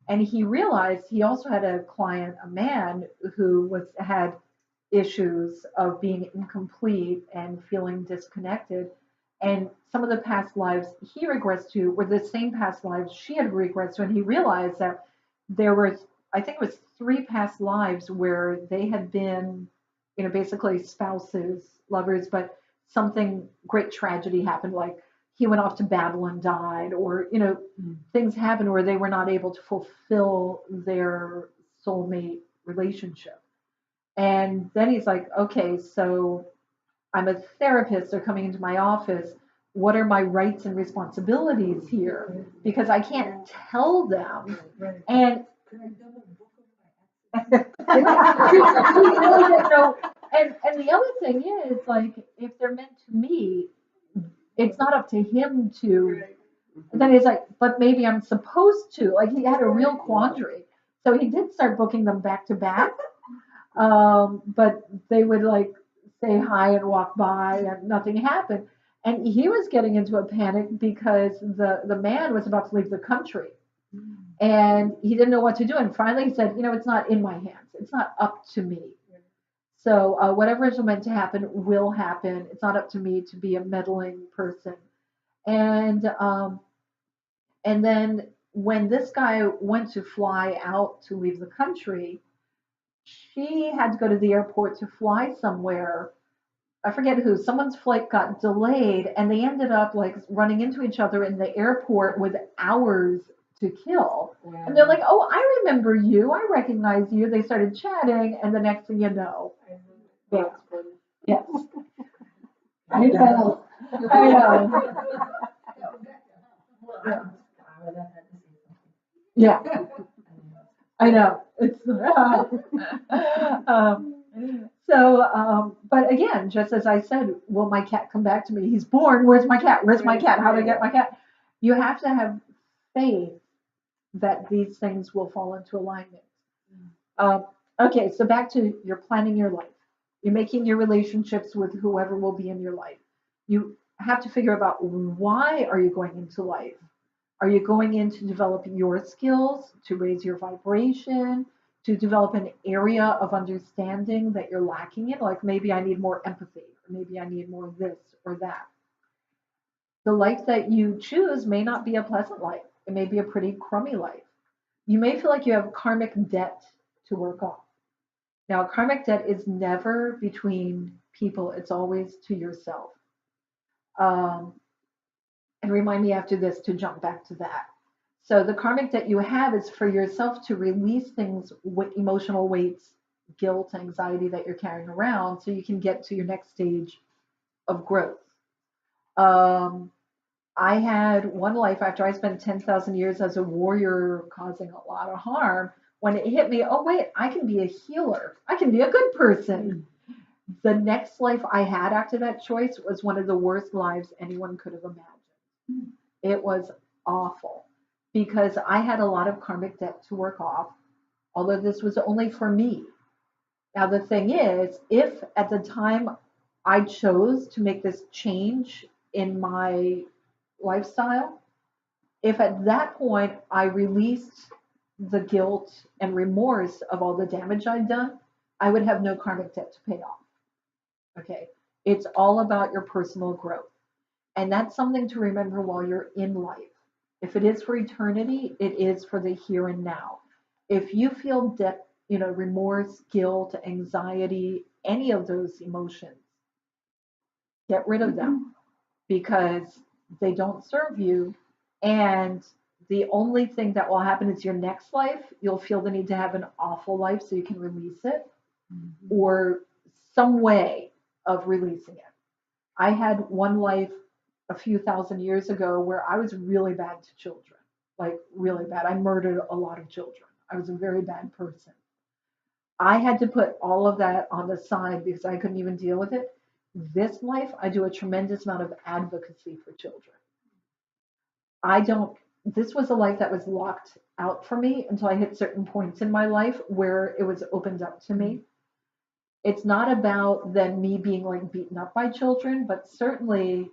And he realized he also had a client, a man, who had issues of being incomplete and feeling disconnected. And some of the past lives he regressed to were the same past lives she had regressed to. And he realized that there were, I think it was 3 past lives where they had been, basically spouses, lovers, but something great tragedy happened, like he went off to battle and died, or things happened where they were not able to fulfill their soulmate relationship. And then he's like, okay, so I'm a therapist. They're coming into my office. What are my rights and responsibilities here? Because I can't tell them. And he really didn't know. And the other thing is, like, if they're meant to meet, it's not up to him to. And then he's like, but maybe I'm supposed to. Like, he had a real quandary. So he did start booking them back to back. But they would like say hi and walk by and nothing happened. And he was getting into a panic because the man was about to leave the country. And he didn't know what to do. And finally he said, it's not in my hands. It's not up to me. So whatever is meant to happen will happen. It's not up to me to be a meddling person. And then when this guy went to fly out to leave the country, she had to go to the airport to fly somewhere. I forget who. Someone's flight got delayed, and they ended up like running into each other in the airport with hours to kill. Wow. And they're like, "Oh, I remember you. I recognize you." They started chatting, and the next thing you know, yeah, yes, I know, I know, yeah, I know. It's but again, just as I said, will my cat come back to me? He's born. Where's my cat? Where's my cat? How do I get my cat? You have to have faith that these things will fall into alignment. Okay, so back to you're planning your life. You're making your relationships with whoever will be in your life. You have to figure out why are you going into life? Are you going in to develop your skills, to raise your vibration, to develop an area of understanding that you're lacking in? Like maybe I need more empathy, or maybe I need more this or that. The life that you choose may not be a pleasant life. It may be a pretty crummy life. You may feel like you have karmic debt to work off. Now, karmic debt is never between people. It's always to yourself. And remind me after this to jump back to that. So the karmic debt you have is for yourself to release things, emotional weights, guilt, anxiety that you're carrying around so you can get to your next stage of growth. I had one life after I spent 10,000 years as a warrior causing a lot of harm. When it hit me, oh, wait, I can be a healer. I can be a good person. The next life I had after that choice was one of the worst lives anyone could have imagined. It was awful because I had a lot of karmic debt to work off, although this was only for me. Now, the thing is, if at the time I chose to make this change in my lifestyle, if at that point I released the guilt and remorse of all the damage I'd done, I would have no karmic debt to pay off. Okay, it's all about your personal growth. And that's something to remember while you're in life. If it is for eternity, it is for the here and now. If you feel debt, remorse, guilt, anxiety, any of those emotions, get rid of them because they don't serve you. And the only thing that will happen is your next life, you'll feel the need to have an awful life so you can release it, or some way of releasing it. I had one life a few thousand years ago where I was really bad to children, like really bad. I murdered a lot of children. I was a very bad person. I had to put all of that on the side because I couldn't even deal with it. This life, I do a tremendous amount of advocacy for children. This was a life that was locked out for me until I hit certain points in my life where it was opened up to me. It's not about then me being like beaten up by children, but certainly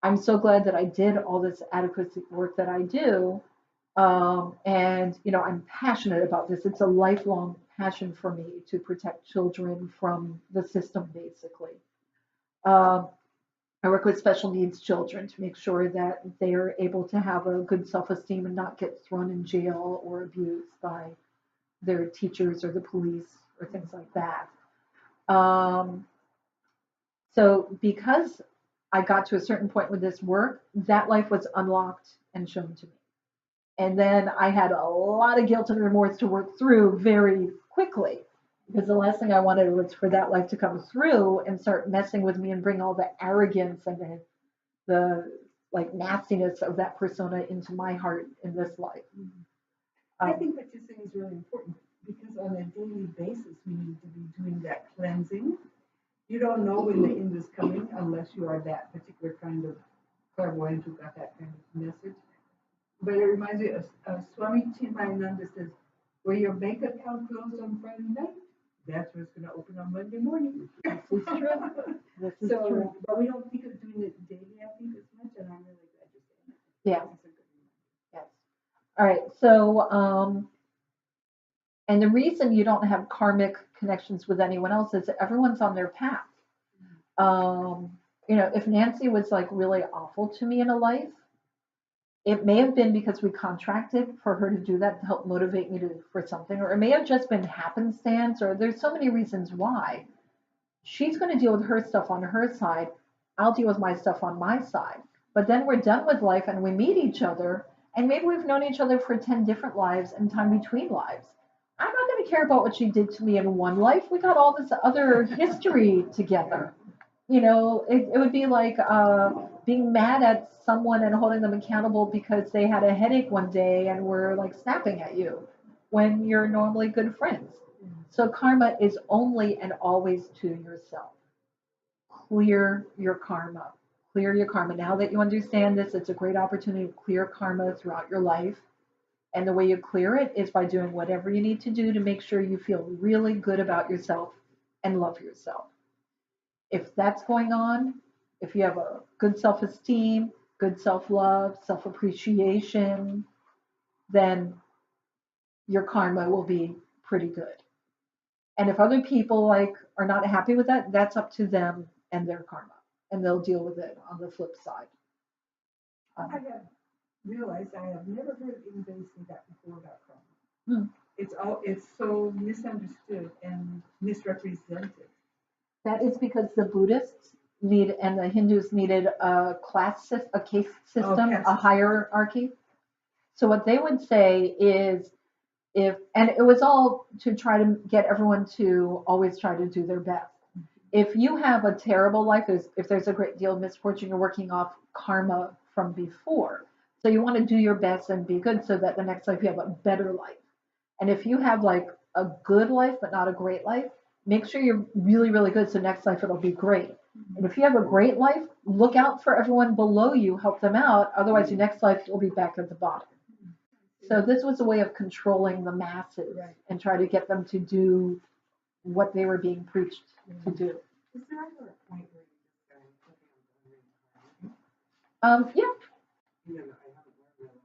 I'm so glad that I did all this advocacy work that I do. And, I'm passionate about this. It's a lifelong passion for me to protect children from the system, basically. I work with special needs children to make sure that they are able to have a good self-esteem and not get thrown in jail or abused by their teachers or the police or things like that. So because I got to a certain point with this work, that life was unlocked and shown to me. And then I had a lot of guilt and remorse to work through very quickly. Because the last thing I wanted was for that life to come through and start messing with me and bring all the arrogance and the like nastiness of that persona into my heart in this life. I think what you're saying is really important because on a daily basis, we need to be doing that cleansing. You don't know when the end is coming unless you are that particular kind of clairvoyant who got that kind of message. But it reminds me of Swami Chimayananda says, where your bank account closed on Friday night, that's where it's going to open on Monday morning. This is true. This is So, true. but we don't think of doing it daily, I think, as much, and I'm really glad you're saying that. Yeah. That's a good reminder. Yes. All right. So, and the reason you don't have karmic connections with anyone else is that everyone's on their path. You know, if Nancy was like really awful to me in a life, it may have been because we contracted for her to do that to help motivate me for something, or it may have just been happenstance, or there's so many reasons why. She's going to deal with her stuff on her side. I'll deal with my stuff on my side. But then we're done with life and we meet each other, and maybe we've known each other for 10 different lives and time between lives. I'm not going to care about what she did to me in one life. We got all this other history together. You know, it would be like being mad at someone and holding them accountable because they had a headache one day and were like snapping at you when you're normally good friends. So karma is only and always to yourself. Clear your karma. Clear your karma. Now that you understand this, it's a great opportunity to clear karma throughout your life. And the way you clear it is by doing whatever you need to do to make sure you feel really good about yourself and love yourself. If that's going on, if you have a good self-esteem, good self-love, self-appreciation, then your karma will be pretty good. And if other people like are not happy with that, that's up to them and their karma, and they'll deal with it on the flip side. I have realized I have never heard anybody say that before about karma. It's so misunderstood and misrepresented. That is because the Buddhists need and the Hindus needed a caste system, a hierarchy. So what they would say is and it was all to try to get everyone to always try to do their best. If you have a terrible life, if there's a great deal of misfortune, you're working off karma from before. So you want to do your best and be good so that the next life you have a better life. And if you have like a good life but not a great life, make sure you're really, really good so next life it'll be great. And if you have a great life, look out for everyone below you, help them out. Otherwise, your next life will be back at the bottom. So this was a way of controlling the masses and try to get them to do what they were being preached to do. Is there ever a point where you just go, okay, I'm done reincarnating? Yeah. You know, I haven't learned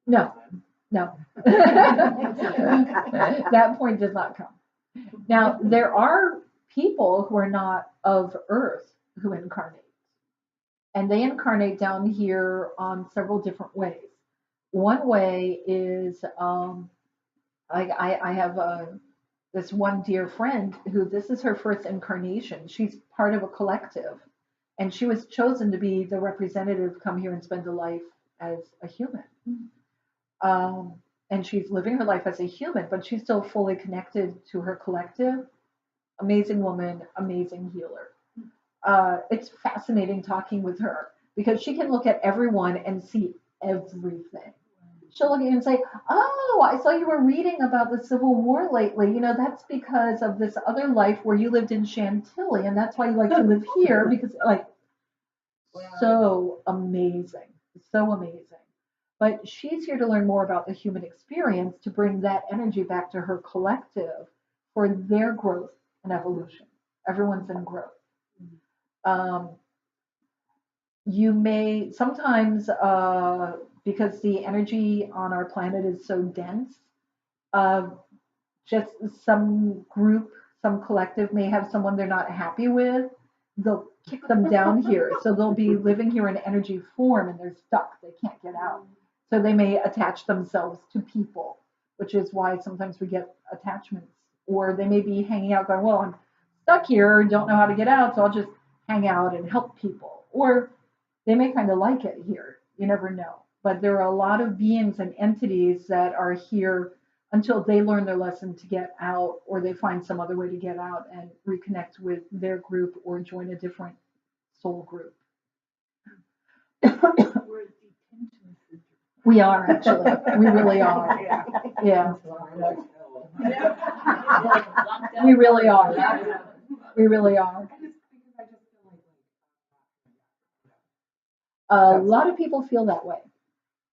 my lesson. No. That point does not come. Now, there are people who are not of Earth who incarnate. And they incarnate down here on several different ways. One way is I have this one dear friend who this is her first incarnation. She's part of a collective, and she was chosen to be the representative, come here and spend a life as a human. And she's living her life as a human, but she's still fully connected to her collective. Amazing woman, amazing healer. It's fascinating talking with her because she can look at everyone and see everything. She'll look at you and say, oh, I saw you were reading about the Civil War lately. You know, that's because of this other life where you lived in Chantilly, and that's why you like to live here because, like, so amazing. So amazing. But she's here to learn more about the human experience to bring that energy back to her collective for their growth and evolution. Everyone's in growth. You may sometimes, because the energy on our planet is so dense, just some group, some collective may have someone they're not happy with. They'll kick them down here. So they'll be living here in energy form and they're stuck. They can't get out. So they may attach themselves to people, which is why sometimes we get attachments. Or they may be hanging out going, well, I'm stuck here, don't know how to get out, so I'll just hang out and help people. Or they may kind of like it here. You never know. But there are a lot of beings and entities that are here until they learn their lesson to get out, or they find some other way to get out and reconnect with their group or join a different soul group. We're a detention center. We are actually. We really are. Yeah. We really are. We really are. A lot of people feel that way.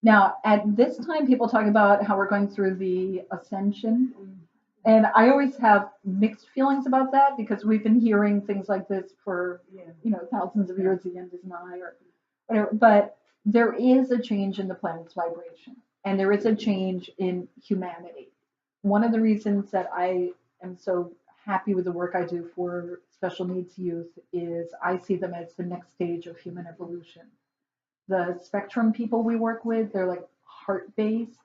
Now, at this time, people talk about how we're going through the ascension. And I always have mixed feelings about that because we've been hearing things like this for, thousands of years, the end is nigh or whatever. But there is a change in the planet's vibration, and there is a change in humanity. One of the reasons that I am so happy with the work I do for special needs youth is I see them as the next stage of human evolution. The spectrum people we work with, they're like heart-based.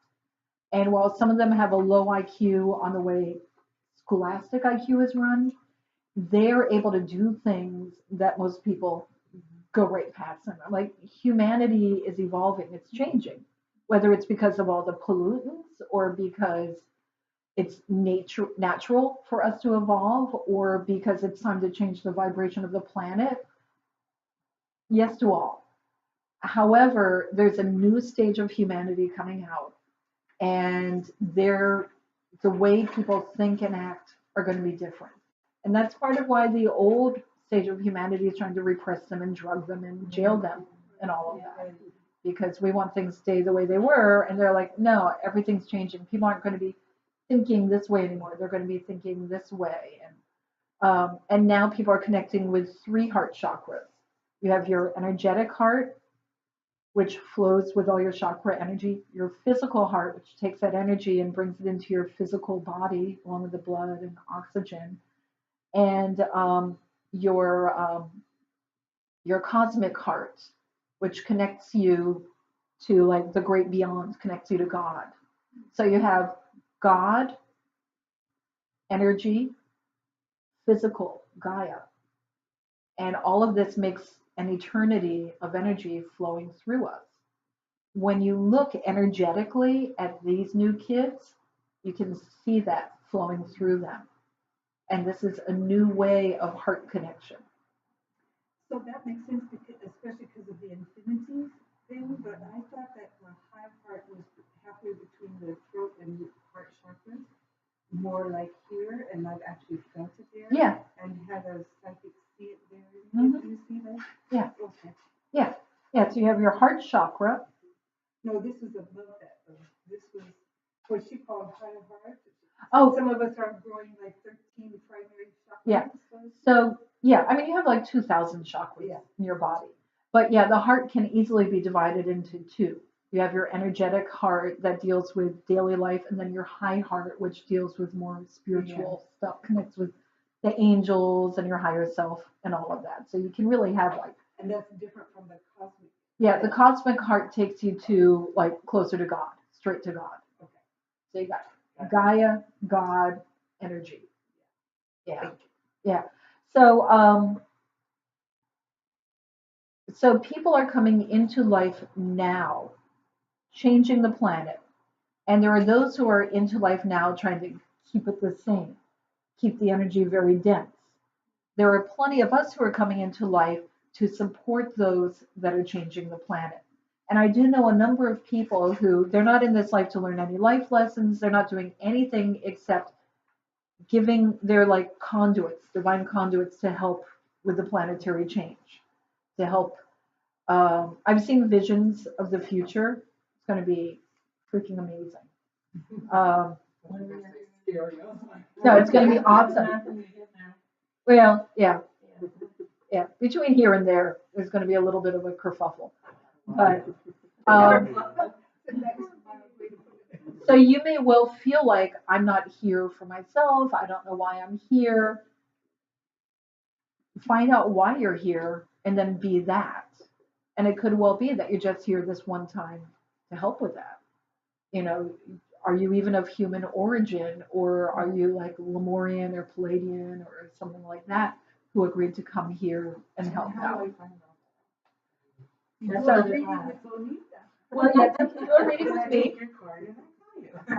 And while some of them have a low IQ on the way scholastic IQ is run, they're able to do things that most people go right past them. Like humanity is evolving, it's changing, whether it's because of all the pollutants or because it's natural for us to evolve or because it's time to change the vibration of the planet. Yes to all. However, there's a new stage of humanity coming out, and the way people think and act are going to be different. And that's part of why the old stage of humanity is trying to repress them and drug them and jail them and all of that. Because we want things to stay the way they were, and they're like, no, everything's changing. People aren't going to be thinking this way anymore. They're going to be thinking this way. And now people are connecting with 3 heart chakras. You have your energetic heart, which flows with all your chakra energy, your physical heart, which takes that energy and brings it into your physical body, along with the blood and oxygen, and your cosmic heart, which connects you to like the great beyond, connects you to God. So you have God, energy, physical, Gaia, and all of this makes an eternity of energy flowing through us. When you look energetically at these new kids, you can see that flowing through them. And this is a new way of heart connection. So that makes sense, especially because of the infinity thing, but I thought that the high heart was halfway between the throat and heart chakras, more like here, and I've actually felt it there. Yeah. And had a psychic see it there. Mhm. Do you see that? Yeah. Okay. Yeah. Yeah. So you have your heart chakra. No, this is above that though. This was what she called high heart. Oh. Some of us are growing like 13 primary chakras. Yeah. So, yeah, I mean, you have like 2,000 chakras in your body. But yeah, the heart can easily be divided into 2. You have your energetic heart that deals with daily life, and then your high heart, which deals with more spiritual stuff, connects with the angels and your higher self and all of that. So you can really have like. And that's different from the cosmic. Yeah, the cosmic heart takes you to like closer to God, straight to God. Okay. So you got Gaia, God, energy. Yeah. Yeah. So people are coming into life now, changing the planet. And there are those who are into life now trying to keep it the same, keep the energy very dense. There are plenty of us who are coming into life to support those that are changing the planet. And I do know a number of people who, they're not in this life to learn any life lessons. They're not doing anything except giving their like conduits, divine conduits to help with the planetary change, to help. I've seen visions of the future. It's going to be freaking amazing. No, it's going to be awesome. Well, yeah. Between here and there, there's going to be a little bit of a kerfuffle. But so you may well feel like I'm not here for myself. I don't know why I'm here. Find out why you're here and then be that. And it could well be that you're just here this one time to help with that. Are you even of human origin, or are you like Lemurian or Palladian or something like that who agreed to come here and help out? Well, yeah, you're reading with me.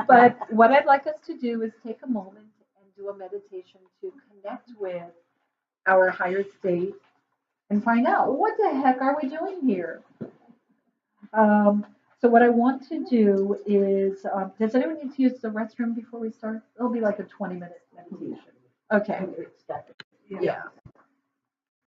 But what I'd like us to do is take a moment and do a meditation to connect with our higher state and find out what the heck are we doing here. So what I want to do is, does anyone need to use the restroom before we start? It'll be like a 20-minute meditation. Okay. Yeah.